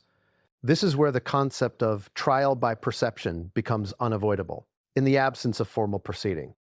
This is where the concept of trial by perception becomes unavoidable, in the absence of formal proceeding.